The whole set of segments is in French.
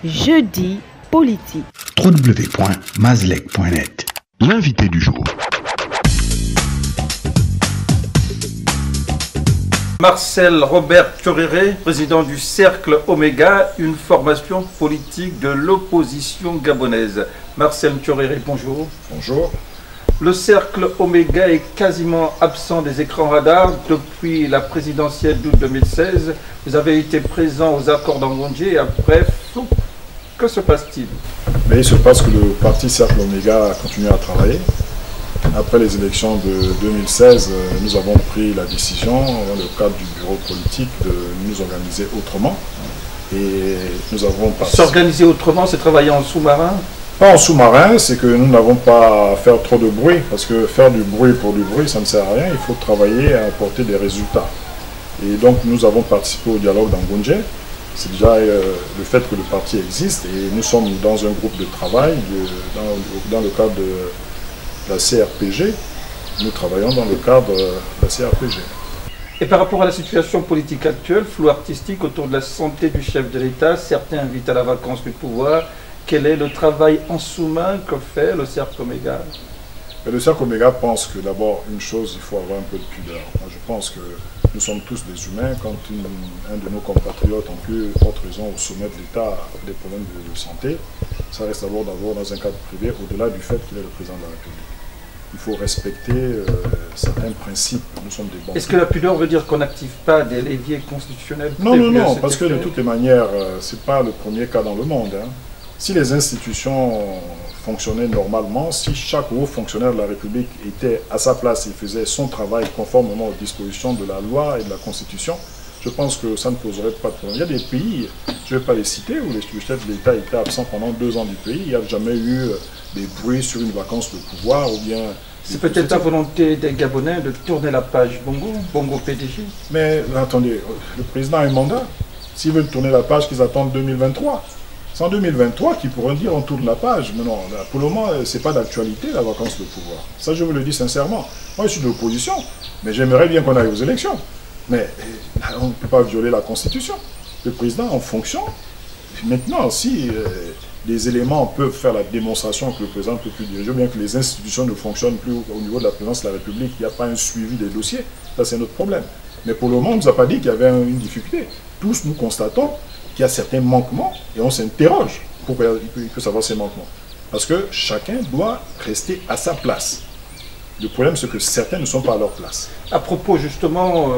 Jeudi politique. www.mazlec.net. L'invité du jour. Marcel Robert Thioréré, président du Cercle Oméga, une formation politique de l'opposition gabonaise. Marcel Thioréré, bonjour. Bonjour. Le Cercle Oméga est quasiment absent des écrans radars depuis la présidentielle d'août 2016. Vous avez été présent aux accords d'Angondje et après, flou. Que se passe-t-il? Mais il se passe que le parti Cercle Oméga a continué à travailler. Après les élections de 2016, nous avons pris la décision, dans le cadre du bureau politique, de nous organiser autrement. Et nous avons participé. S'organiser autrement, c'est travailler en sous-marin? Pas en sous-marin, c'est que nous n'avons pas à faire trop de bruit, parce que faire du bruit pour du bruit, ça ne sert à rien. Il faut travailler et apporter des résultats. Et donc nous avons participé au dialogue d'Angondje. C'est déjà le fait que le parti existe et nous sommes dans un groupe de travail dans le cadre de la CRPG. Nous travaillons dans le cadre de la CRPG. Et par rapport à la situation politique actuelle, flou artistique autour de la santé du chef de l'État, certains invitent à la vacance du pouvoir. Quel est le travail en sous-main que fait le Cercle Oméga? Le Cercle Oméga pense que d'abord, une chose, il faut avoir un peu de pudeur. Moi, je pense que nous sommes tous des humains. Quand un de nos compatriotes, en plus autre raison, au sommet de l'État, a des problèmes de santé, ça reste d'abord dans un cadre privé, au-delà du fait qu'il est le président de la République. Il faut respecter certains principes. Nous sommes des bons. Est-ce que la pudeur veut dire qu'on n'active pas des leviers constitutionnels? Non, parce que de toutes les manières, ce n'est pas le premier cas dans le monde. Si les institutions fonctionnaient normalement, si chaque haut fonctionnaire de la République était à sa place et faisait son travail conformément aux dispositions de la loi et de la Constitution, je pense que ça ne poserait pas de problème. Il y a des pays, je ne vais pas les citer, où le chef de l'État était absent pendant 2 ans du pays. Il n'y a jamais eu des bruits sur une vacance de pouvoir ou bien... C'est peut-être la volonté des Gabonais de tourner la page Bongo PDG. Mais attendez, le président a un mandat. S'ils veulent tourner la page, qu'ils attendent 2023. C'est en 2023 qu'ils pourront dire on tourne la page. Mais non, pour le moment, ce n'est pas d'actualité la vacance de pouvoir. Ça, je vous le dis sincèrement. Moi, je suis de l'opposition, mais j'aimerais bien qu'on aille aux élections. Mais on ne peut pas violer la Constitution. Le président en fonction. Maintenant, si des éléments peuvent faire la démonstration que le président ne peut plus diriger, ou bien que les institutions ne fonctionnent plus au niveau de la présidence de la République, il n'y a pas un suivi des dossiers, ça c'est notre problème. Mais pour le moment, on ne nous a pas dit qu'il y avait une difficulté. Tous nous constatons qu'il y a certains manquements et on s'interroge pourquoi il peut savoir ces manquements. Parce que chacun doit rester à sa place. Le problème, c'est que certains ne sont pas à leur place. À propos, justement,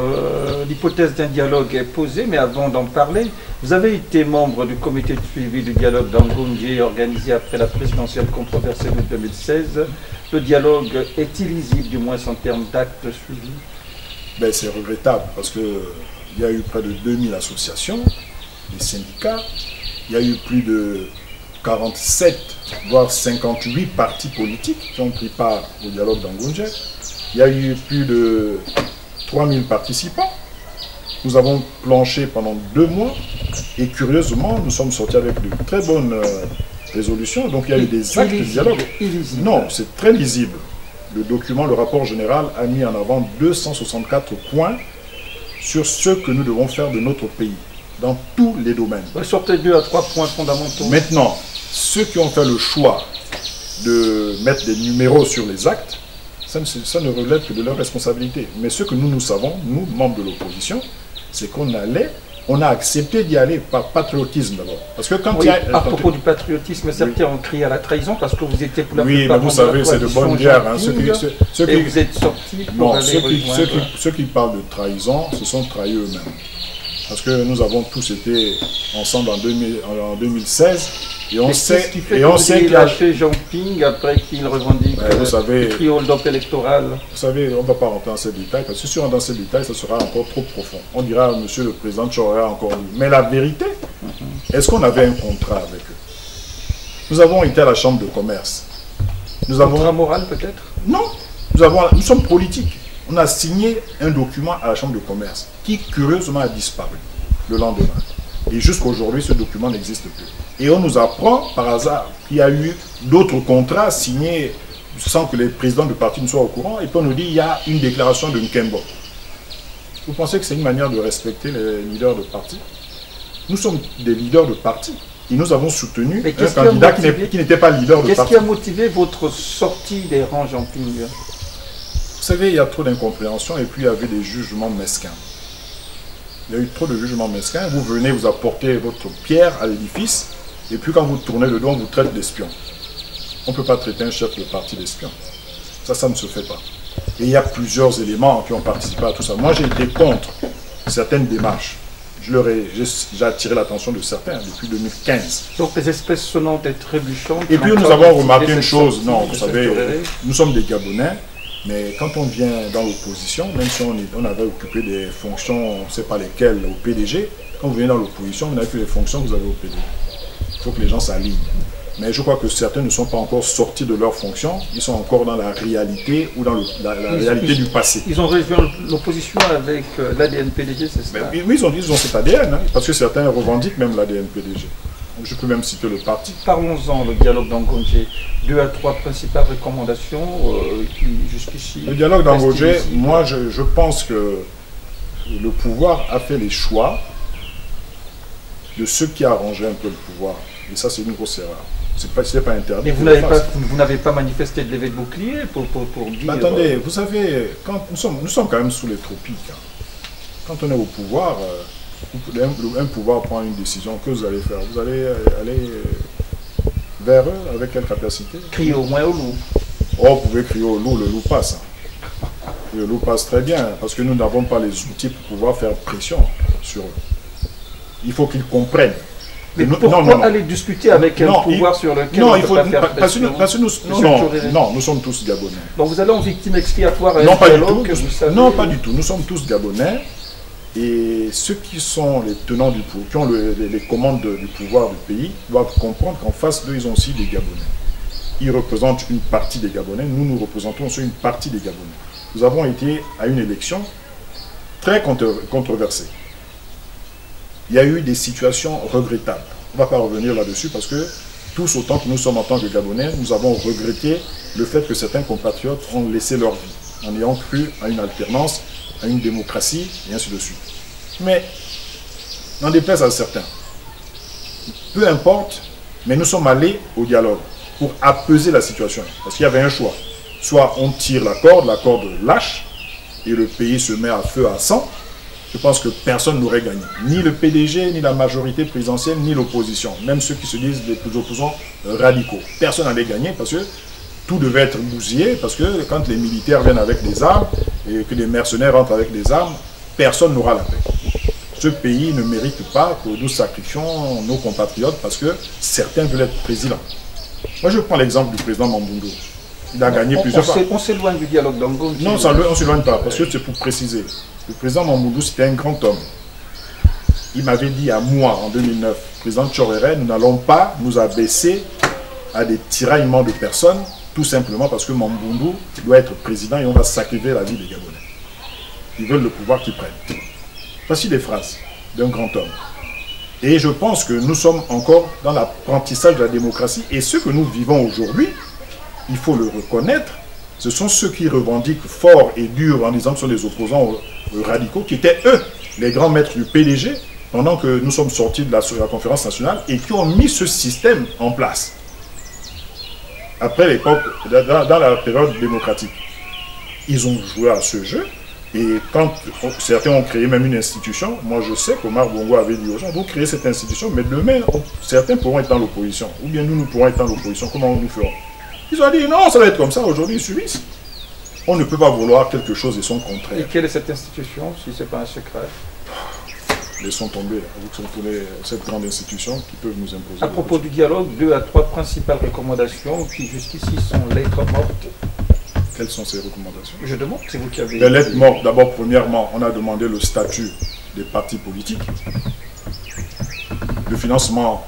l'hypothèse d'un dialogue est posée, mais avant d'en parler, vous avez été membre du comité de suivi du dialogue d'Angondje organisé après la présidentielle controversée de 2016. Le dialogue est illisible, du moins en termes d'actes suivis? Ben, c'est regrettable, parce qu'il y a eu près de 2000 associations, des syndicats, il y a eu plus de 47, voire 58 partis politiques qui ont pris part au dialogue d'Angondje. Il y a eu plus de 3000 participants. Nous avons planché pendant 2 mois et curieusement, nous sommes sortis avec de très bonnes résolutions. Donc il y a eu des actes de dialogue. Non, c'est très lisible. Le document, le rapport général a mis en avant 264 points sur ce que nous devons faire de notre pays, dans tous les domaines. Sortez 2 à 3 points fondamentaux. Maintenant, ceux qui ont fait le choix de mettre des numéros sur les actes, ça ne relève que de leur responsabilité. Mais ce que nous savons, nous, membres de l'opposition, c'est on a accepté d'y aller par patriotisme d'abord. Parce que quand oui, à propos du patriotisme, certains ont crié à la trahison parce que vous étiez pour la plupart. Oui, mais vous savez, c'est de bonne guerre. Et vous êtes sortis pour aller ceux qui parlent de trahison, se sont trahis eux-mêmes. Parce que nous avons tous été ensemble en 2016 et on sait qu'il a lâché Jean Ping après qu'il revendique le hold-up électoral. Vous savez, on ne va pas rentrer dans ces détails parce que si on rentre dans ces détails, ça sera encore trop profond. On dira à monsieur le président, tu auras encore lu. Mais la vérité, est-ce qu'on avait un contrat avec eux? Nous avons été à la chambre de commerce. Contrat moral peut-être? Non, nous sommes politiques. On a signé un document à la chambre de commerce qui curieusement a disparu le lendemain. Et jusqu'à aujourd'hui, ce document n'existe plus. Et on nous apprend par hasard qu'il y a eu d'autres contrats signés sans que les présidents de parti ne soient au courant. Et puis on nous dit qu'il y a une déclaration de Nkembo. Vous pensez que c'est une manière de respecter les leaders de parti? Nous sommes des leaders de parti. et nous avons soutenu Mais un candidat qui n'était pas leader de parti. Qu'est-ce qui a motivé votre sortie des rangs, Jean-Ping? Vous savez, il y a trop d'incompréhension et puis il y avait des jugements mesquins. Il y a eu trop de jugements mesquins. Vous venez, vous apportez votre pierre à l'édifice et puis quand vous tournez le dos, on vous traite d'espion. On ne peut pas traiter un chef de parti d'espion. Ça ne se fait pas. Et il y a plusieurs éléments qui ont participé à tout ça. Moi, j'ai été contre certaines démarches. J'ai attiré l'attention de certains depuis 2015. Donc les espèces sonnantes et trébuchantes. Et puis nous avons remarqué une chose. Non, vous savez, nous sommes des Gabonais, mais quand on vient dans l'opposition, même si on avait occupé des fonctions, on ne sait pas lesquelles, au PDG, quand vous venez dans l'opposition, vous n'avez plus les fonctions que vous avez au PDG. Il faut que les gens s'alignent. Mais je crois que certains ne sont pas encore sortis de leurs fonctions, ils sont encore dans la réalité ou dans la réalité du passé. Ils ont rejoint l'opposition avec l'ADN-PDG, c'est ça? Oui, ils ont cet ADN, hein, parce que certains revendiquent même l'ADN-PDG. Je peux même citer le parti. Parlons-en, le dialogue d'Angongé. 2 à 3 principales recommandations qui jusqu'ici... Le dialogue d'Angongé, moi je pense que le pouvoir a fait les choix de ceux qui arrangeaient un peu le pouvoir. Et ça, c'est une grosse erreur. Ce n'est pas interdit. Mais vous n'avez pas manifesté de levée de bouclier pour dire... Mais attendez, vous savez, quand nous sommes quand même sous les tropiques. Hein. Quand on est au pouvoir, un pouvoir prend une décision, que vous allez faire? Vous allez aller vers eux avec quelle capacité? Crier au moins au loup. Oh, vous pouvez crier au loup, le loup passe. Hein. Le loup passe très bien, parce que nous n'avons pas les outils pour pouvoir faire pression sur eux. Il faut qu'ils comprennent. Mais pourquoi aller discuter avec un pouvoir sur lequel on ne peut pas faire pression? Non, nous sommes tous Gabonais. Donc vous allez en victime expiatoire non, pas du tout. Non, pas du tout. Nous sommes tous Gabonais. Et ceux qui sont les tenants du pouvoir, qui ont les commandes du pouvoir du pays, doivent comprendre qu'en face d'eux, ils ont aussi des Gabonais. Ils représentent une partie des Gabonais. Nous représentons aussi une partie des Gabonais. Nous avons été à une élection très controversée. Il y a eu des situations regrettables. On ne va pas revenir là-dessus parce que tous, autant que nous sommes en tant que Gabonais, nous avons regretté le fait que certains compatriotes ont laissé leur vie en ayant cru à une alternance, à une démocratie et ainsi de suite. Mais, n'en déplaise à certains, peu importe, mais nous sommes allés au dialogue pour apaiser la situation. Parce qu'il y avait un choix. Soit on tire la corde lâche, et le pays se met à feu à sang. Je pense que personne n'aurait gagné. Ni le PDG, ni la majorité présidentielle, ni l'opposition. Même ceux qui se disent les plus opposants radicaux. Personne n'allait gagner parce que tout devait être bousillé. Parce que quand les militaires viennent avec des armes et que les mercenaires rentrent avec des armes, personne n'aura la paix. Ce pays ne mérite pas que nous sacrifions nos compatriotes parce que certains veulent être présidents. Moi, je prends l'exemple du président Mamboundou. Il a gagné plusieurs fois. On s'éloigne du dialogue d'Angongé. Non, on ne s'éloigne pas, parce que c'est pour préciser. Le président Mamboundou, c'était un grand homme. Il m'avait dit à moi, en 2009, président Tchoréré, nous n'allons pas nous abaisser à des tiraillements de personnes, tout simplement parce que Mamboundou doit être président et on va sacrifier la vie des Gabonais. Ils veulent le pouvoir qu'ils prennent. Voici des phrases d'un grand homme. Et je pense que nous sommes encore dans l'apprentissage de la démocratie. Et ce que nous vivons aujourd'hui, il faut le reconnaître, ce sont ceux qui revendiquent fort et dur en disant que ce sont les opposants radicaux, qui étaient eux, les grands maîtres du PDG, pendant que nous sommes sortis de la conférence nationale et qui ont mis ce système en place. Après l'époque, dans la période démocratique, ils ont joué à ce jeu. Et quand certains ont créé même une institution, moi je sais qu'Omar Bongo avait dit aux gens, vous créez cette institution, mais demain, certains pourront être dans l'opposition. Ou bien nous pourrons être dans l'opposition, comment nous ferons? Ils ont dit, non, ça va être comme ça, aujourd'hui ils subissent. On ne peut pas vouloir quelque chose et son contraire. Et quelle est cette institution, si ce n'est pas un secret? Laissons tomber, cette grande institution qui peut nous imposer. À propos du dialogue, 2 à 3 principales recommandations qui jusqu'ici sont lettres mortes. Quelles sont ces recommandations? Je demande, c'est vous qui avez... Les lettres mortes, d'abord, premièrement, on a demandé le statut des partis politiques, le financement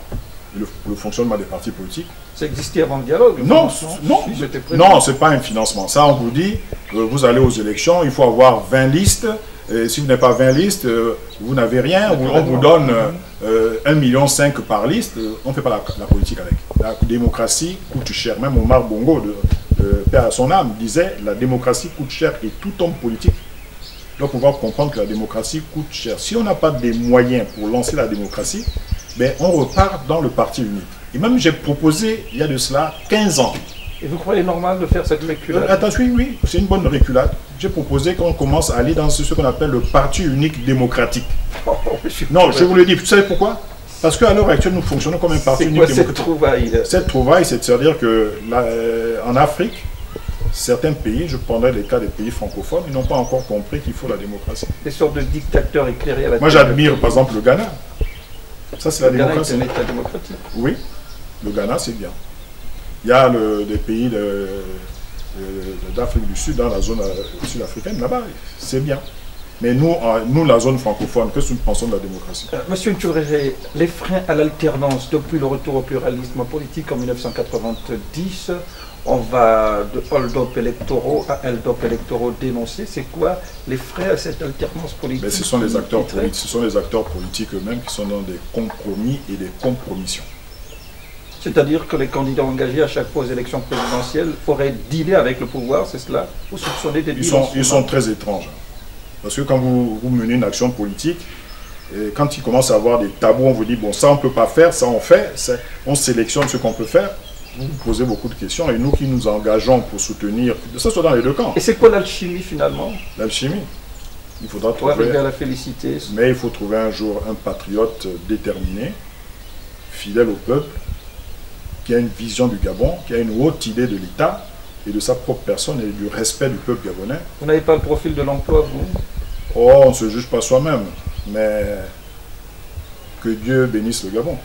et le fonctionnement des partis politiques. Ça existait avant le dialogue? Non, ce n'est pas un financement. Ça, on vous dit, vous allez aux élections, il faut avoir 20 listes. Et si vous n'avez pas 20 listes, vous n'avez rien. On vous donne 1,5 million par liste. On ne fait pas la politique avec. La démocratie coûte cher. Même Omar Bongo, père à son âme, disait la démocratie coûte cher et tout homme politique doit pouvoir comprendre que la démocratie coûte cher. Si on n'a pas des moyens pour lancer la démocratie, ben, on repart dans le parti unique. Et même j'ai proposé, il y a de cela 15 ans. Et vous croyez normal de faire cette reculade? Attention, oui, c'est une bonne reculade. J'ai proposé qu'on commence à aller dans ce qu'on appelle le parti unique démocratique. Non, je vous le dis, vous savez pourquoi? Parce qu'à l'heure actuelle, nous fonctionnons comme un parti unique démocratique. Cette trouvaille? Cette trouvaille, c'est-à-dire qu'en Afrique, certains pays, je prendrai les cas des pays francophones, ils n'ont pas encore compris qu'il faut la démocratie. Des sortes de dictateurs éclairés à la Moi, j'admire par exemple le Ghana. Ça, c'est la démocratie. Le Ghana est un État démocratique. Oui, le Ghana, c'est bien. Il y a des pays d'Afrique du Sud, dans la zone sud-africaine, là-bas, c'est bien. Mais nous, la zone francophone, qu'est-ce que nous pensons de la démocratie? Monsieur Ntchouréré, les freins à l'alternance depuis le retour au pluralisme politique en 1990, on va de hold-up électoraux à hold-up électoraux dénoncés. C'est quoi les freins à cette alternance politique? Mais ce sont les acteurs politiques, ce sont les acteurs politiques eux-mêmes qui sont dans des compromis et des compromissions. C'est-à-dire que les candidats engagés à chaque fois aux élections présidentielles auraient dealé avec le pouvoir, c'est cela? Vous soupçonnez des deals? Ils sont très étranges. Parce que quand vous menez une action politique, et quand il commence à avoir des tabous, on vous dit, bon, ça on ne peut pas faire, ça on fait, on sélectionne ce qu'on peut faire. Vous vous posez beaucoup de questions et nous qui nous engageons pour soutenir, que ce soit dans les deux camps. Et c'est quoi l'alchimie finalement? L'alchimie. Il faudra pour arriver trouver, à la félicité. mais il faut trouver un jour un patriote déterminé, fidèle au peuple, qui a une vision du Gabon, qui a une haute idée de l'État et de sa propre personne et du respect du peuple gabonais. Vous n'avez pas le profil de l'emploi, vous? Oh, on ne se juge pas soi-même, mais que Dieu bénisse le Gabon.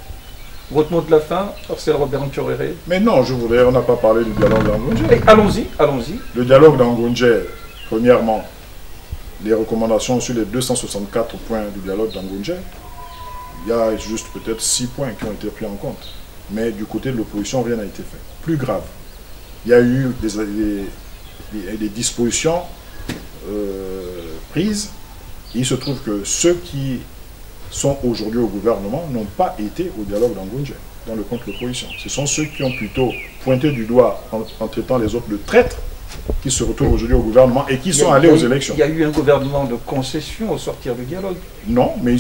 Votre mot de la fin, c'est Robert Ntchouréré. Mais non, on n'a pas parlé du dialogue d'Angoundjé. Allons-y, allons-y. Le dialogue d'Angoundjé, premièrement, les recommandations sur les 264 points du dialogue d'Angoundjé, il y a juste peut-être 6 points qui ont été pris en compte. Mais du côté de l'opposition, rien n'a été fait. Plus grave, il y a eu des dispositions prises. Il se trouve que ceux qui sont aujourd'hui au gouvernement n'ont pas été au dialogue d'Angoundjé, dans le contre l'opposition. Ce sont ceux qui ont plutôt pointé du doigt en traitant les autres de traîtres qui se retrouvent aujourd'hui au gouvernement et qui sont allés aux élections. Il y a eu un gouvernement de concession au sortir du dialogue. Non, mais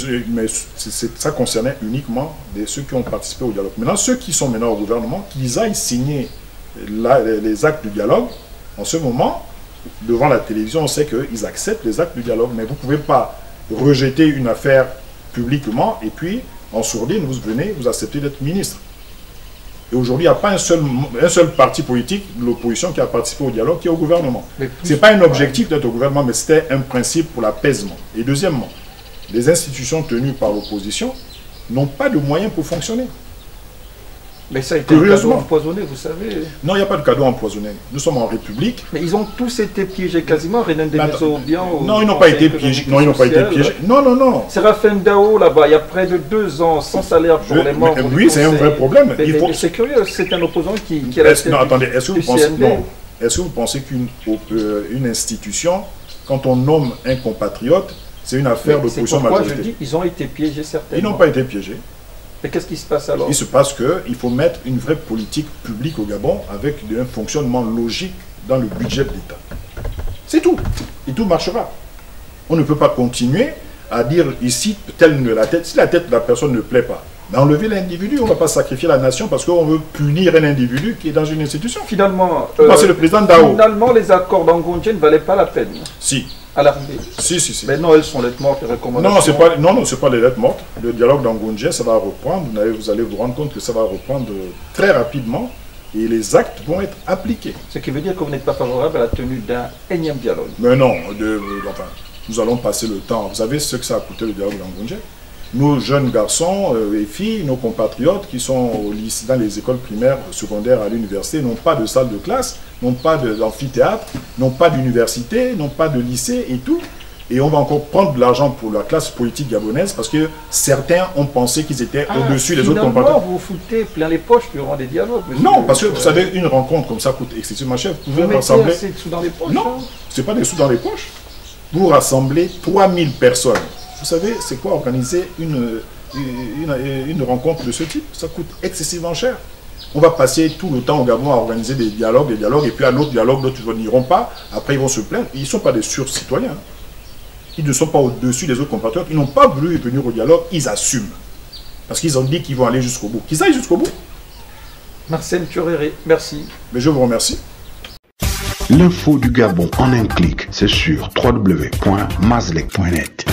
ça concernait uniquement ceux qui ont participé au dialogue. Maintenant, ceux qui sont maintenant au gouvernement, qu'ils aillent signer les actes du dialogue, en ce moment, devant la télévision, on sait qu'ils acceptent les actes du dialogue, mais vous ne pouvez pas rejeter une affaire publiquement et puis, en sourdine, vous venez, vous acceptez d'être ministre. Et aujourd'hui, il n'y a pas un seul parti politique de l'opposition qui a participé au dialogue qui est au gouvernement. Ce n'est pas un objectif d'être au gouvernement, mais c'était un principe pour l'apaisement. Et deuxièmement, les institutions tenues par l'opposition n'ont pas de moyens pour fonctionner. Mais ça a été un cadeau empoisonné, vous savez. Non, il n'y a pas de cadeau empoisonné. Nous sommes en République. Mais ils ont tous été piégés quasiment. Renan Demezo-Obiang. Non, ils n'ont pas été piégés. Non, ils n'ont pas été piégés. Non, non, non. Séraphin Dao, là-bas, il y a près de 2 ans, sans salaire pour les membres. Oui, c'est un vrai problème. C'est curieux, c'est un opposant qui a la tête. Non, attendez, est-ce que vous pensez qu'une institution, quand on nomme un compatriote, c'est une affaire d'opposition majoritaire? Je dis, ils ont été piégés certainement. Ils n'ont pas été piégés. Mais qu'est-ce qui se passe alors? Il se passe qu'il faut mettre une vraie politique publique au Gabon avec un fonctionnement logique dans le budget de l'État. C'est tout. Et tout marchera. On ne peut pas continuer à dire ici, telle la tête, si la tête de la personne ne plaît pas, mais enlever l'individu, on ne va pas sacrifier la nation parce qu'on veut punir un individu qui est dans une institution. Finalement, c'est le président Dao. Finalement, les accords d'Angoundjé ne valaient pas la peine. Si. À l'arrivée. Si. Mais non, elles sont lettres mortes, les recommandations. Non, c'est pas les lettres mortes. Le dialogue d'Angoundjé, ça va reprendre. Vous allez vous rendre compte que ça va reprendre très rapidement et les actes vont être appliqués. Ce qui veut dire que vous n'êtes pas favorable à la tenue d'un énième dialogue. Mais non, nous allons passer le temps. Vous savez ce que ça a coûté le dialogue d'Angoundjé? Nos jeunes garçons et filles, nos compatriotes qui sont au lycée, dans les écoles primaires, secondaires, à l'université, n'ont pas de salle de classe, n'ont pas d'amphithéâtre, n'ont pas d'université, n'ont pas de lycée et tout. Et on va encore prendre de l'argent pour la classe politique gabonaise parce que certains ont pensé qu'ils étaient au-dessus des autres compatriotes. Vous vous foutez plein les poches durant des dialogues. Non, parce que vous savez, une rencontre comme ça coûte excessivement cher. Vous pouvez rassembler. Assez de sous dans les poches? Non, ce n'est pas des sous dans les poches. Vous rassemblez 3000 personnes. Vous savez, c'est quoi organiser une rencontre de ce type? Ça coûte excessivement cher. On va passer tout le temps au Gabon à organiser des dialogues, et puis à l'autre dialogue, d'autres n'iront pas. Après, ils vont se plaindre. Ils ne sont pas des sur-citoyens. Ils ne sont pas au-dessus des autres compatriotes. Ils n'ont pas voulu venir au dialogue. Ils assument. Parce qu'ils ont dit qu'ils vont aller jusqu'au bout. Qu'ils aillent jusqu'au bout. Marcel Thioréré, merci. Mais je vous remercie. L'info du Gabon en un clic, c'est sur www.mazlec.net.